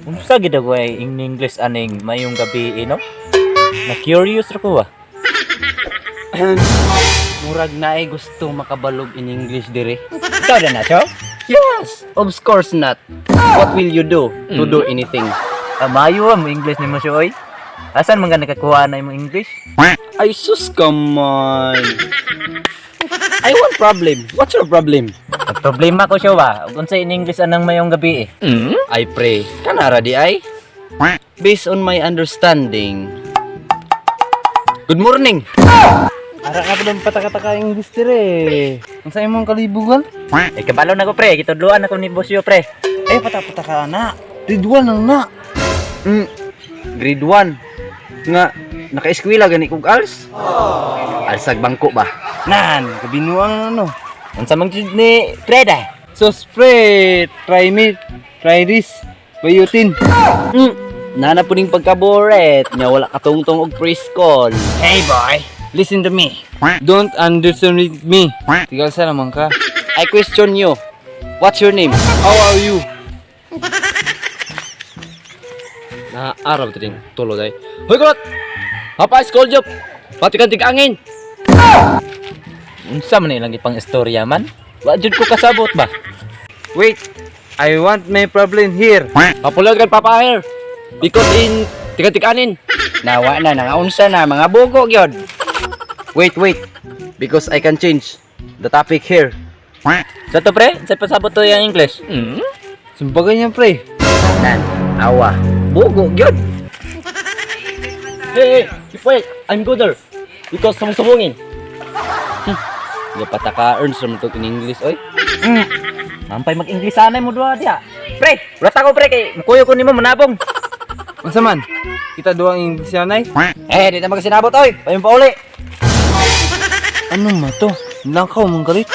Unsa gid ako ay in English aning mayong gabi no? Na curious ra ko ba? Murag na ay gusto makabalog in English dire. Ikaw na so? Yes, of course not. What will you do to do anything? Mayo mo English nimo siya oy. Asan man ka nakakuha na imong English? Ay sus, come on. I want problem. What's your problem? Ang problema ko siya ba? Ug unsa in English anang mayong gabi I pray. Kanara di ay? Based on my understanding. Good morning. Ara ka pa pataka-taka English dire. Ang sa imong kalibugan? Eh kabalo na ko pre, kitudloan ako ni boss yo pre. Eh pataka na. Ridwan nang na. Grade 1. Nga naka-eskwela gani kog als? Alsag bangko ba? Nan, kabinuang ano. Unsa man jud ni pre da? So spray, try me, try this. Bayutin. Nana po ning pagkaboret. Nya wala katungtong og preschool. Hey boy, listen to me. Don't underestimate me. Tigal sa naman ka. I question you. What's your name? How are you? Na araw tading tulo day. Hoy kulot. Papa school job. Pati kan tig-angin. Unsa man ilang ipang istorya man? Wa jud ko kasabot ba? Wait. I want my problem here. Papulod kan papa here. Because in tig-anin. Nawa na nangaunsa na mga bugo gyud. Wait. Because I can change the topic here. Sa to pre, sa pasabot to yung English. Sumpagay niya pre. Nan, awa. Bugo gyud. Hey, wait. I'm good there. Because sumubungin. Nga pataka earns naman to in English, oy. Mampay mag-English sanay mo duha dia. Pre, ulat ako pre kay mukuyo ko nimo manabong. Unsa man? Kita duang English yanay. Di na magasinabot, oy. Payong pauli. Ano ma to? Nakaw mong galit.